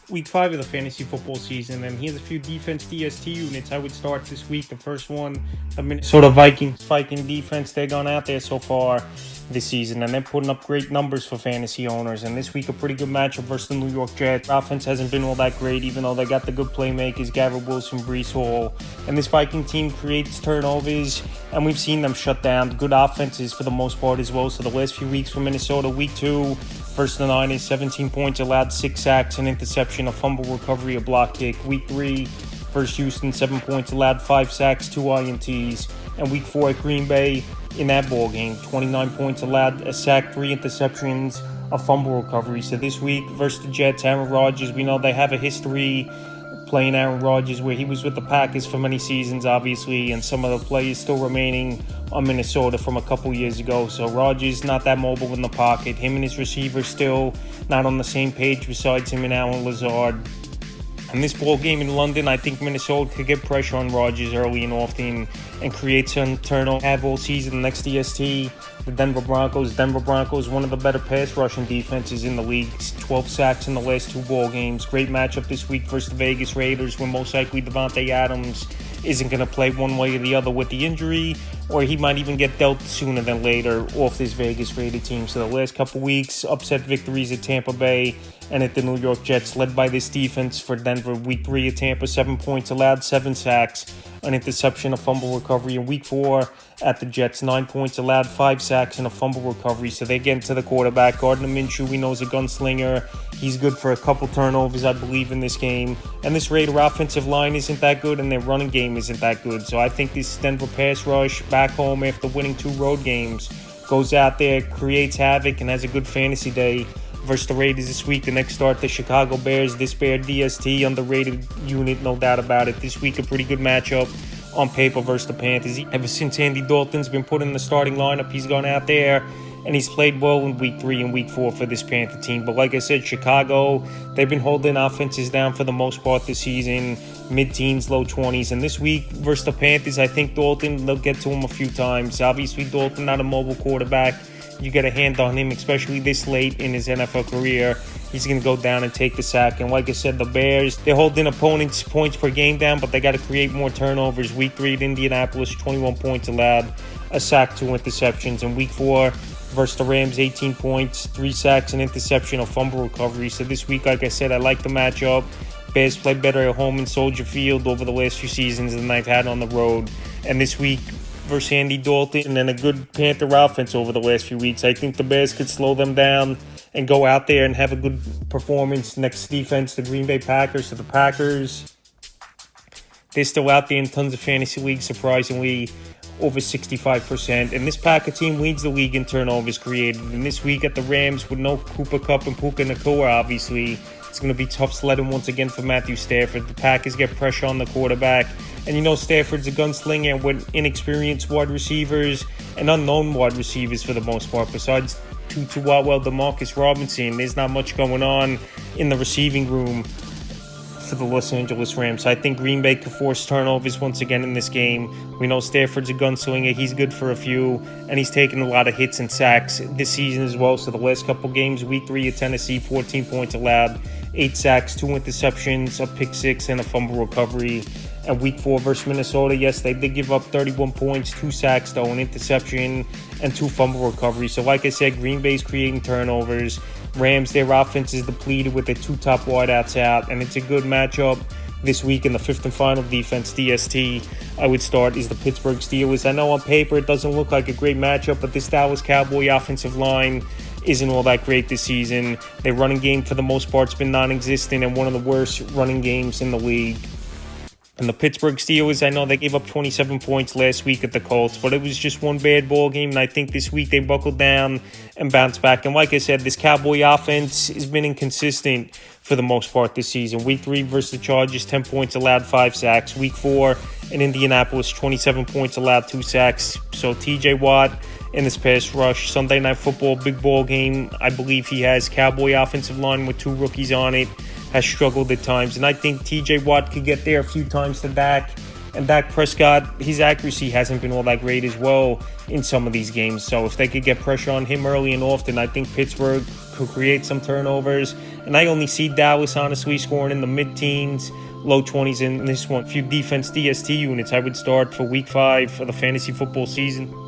week 5 of the fantasy football season, and here's a few defense DST units I would start this week. The first one, the Minnesota Vikings. Viking defense, they've gone out there so far this season, and they're putting up great numbers for fantasy owners. And this week, a pretty good matchup versus the New York Jets. Offense hasn't been all that great, even though they got the good playmakers, Garrett Wilson, Breece Hall. And this Viking team creates turnovers, and we've seen them shut down good offenses for the most part as well. So the last few weeks for Minnesota, week 2 versus the Niners, 17 points allowed, 6 sacks, an interception, a fumble recovery, a block kick. Week 3 versus Houston, 7 points allowed, 5 sacks, 2 INTs. And week 4 at Green Bay, in that ball game, 29 points allowed, a sack, 3 interceptions, a fumble recovery. So this week versus the Jets, Aaron Rodgers, we know they have a history playing Aaron Rodgers where he was with the Packers for many seasons, obviously, and some of the players still remaining on Minnesota from a couple years ago. So Rodgers not that mobile in the pocket. Him and his receivers still not on the same page besides him and Allen Lazard. In this ball game in London, I think Minnesota could get pressure on Rodgers early and often and create some turnover. Have all season next DST, the Denver Broncos. Denver Broncos, one of the better pass rushing defenses in the league. 12 sacks in the last 2 ball games. Great matchup this week versus the Vegas Raiders, where most likely Devontae Adams isn't going to play one way or the other with the injury, or he might even get dealt sooner than later off this Vegas Raider team. So the last couple weeks, upset victories at Tampa Bay and at the New York Jets, led by this defense for Denver. Week 3 at Tampa, 7 points allowed, 7 sacks, an interception, a fumble recovery. In week 4 at the Jets, 9 points allowed, 5 sacks, and a fumble recovery. So they get into the quarterback. Gardner Minshew, we know, is a gunslinger. He's good for a couple turnovers, I believe, in this game. And this Raider offensive line isn't that good, and their running game isn't that good. So I think this Denver pass rush back home after winning 2 road games goes out there, creates havoc, and has a good fantasy day versus the Raiders this week. The next start, the Chicago Bears. This Bear DST, underrated unit, no doubt about it. This week, a pretty good matchup on paper versus the Panthers. Ever since Andy Dalton's been put in the starting lineup, he's gone out there and he's played well in week 3 and week 4 for this Panther team. But like I said, Chicago, they've been holding offenses down for the most part this season, mid-teens, low 20s. And this week versus the Panthers, I think Dalton, they'll get to him a few times. Obviously, Dalton, not a mobile quarterback. You get a hand on him, especially this late in his NFL career. He's going to go down and take the sack. And like I said, the Bears, they're holding opponents' points per game down, but they got to create more turnovers. Week 3 at Indianapolis, 21 points allowed, a sack, 2 interceptions. And week 4 versus the Rams, 18 points, 3 sacks, an interception, a fumble recovery. So this week, like I said, I like the matchup. Bears play better at home in Soldier Field over the last few seasons than they've had on the road. And this week versus Andy Dalton, and then a good Panther offense over the last few weeks, I think the Bears could slow them down and go out there and have a good performance. Next defense, the Green Bay Packers. So the Packers, they're still out there in tons of fantasy leagues, surprisingly, over 65%. And this Packer team leads the league in turnovers created. And this week at the Rams, with no Cooper Kupp and Puka Nacua, obviously, it's going to be tough sledding once again for Matthew Stafford. The Packers get pressure on the quarterback. And you know Stafford's a gunslinger, and with inexperienced wide receivers and unknown wide receivers for the most part, besides Tutu Atwell, DeMarcus Robinson, there's not much going on in the receiving room for the Los Angeles Rams. I think Green Bay could force turnovers once again in this game. We know Stafford's a gunslinger. He's good for a few, and he's taken a lot of hits and sacks this season as well. So the last couple games, week 3 at Tennessee, 14 points allowed, 8 sacks, 2 interceptions, a pick 6, and a fumble recovery. And week 4 versus Minnesota, yes, they did give up 31 points, 2 sacks, though, an interception, and 2 fumble recoveries. So like I said, Green Bay's creating turnovers. Rams, their offense is depleted with their 2 top wideouts out, and it's a good matchup this week. In the 5th and final defense, DST, I would start, is the Pittsburgh Steelers. I know on paper it doesn't look like a great matchup, but this Dallas Cowboy offensive line isn't all that great this season. Their running game, for the most part, has been non-existent and one of the worst running games in the league. And the Pittsburgh Steelers, I know they gave up 27 points last week at the Colts, but it was just one bad ball game, and I think this week they buckled down and bounced back. And like I said, this Cowboy offense has been inconsistent for the most part this season. Week 3 versus the Chargers, 10 points allowed, 5 sacks. Week 4 in Indianapolis, 27 points allowed, 2 sacks. So TJ Watt in this pass rush, Sunday Night Football, big ball game. I believe he has Cowboy offensive line with 2 rookies on it. Has struggled at times, and I think TJ Watt could get there a few times to Dak. And Dak Prescott, his accuracy hasn't been all that great as well in some of these games. So if they could get pressure on him early and often, I think Pittsburgh could create some turnovers And I only see Dallas honestly scoring in the mid-teens, low 20s in this one. A few defense DST units I would start for week 5 of the fantasy football season.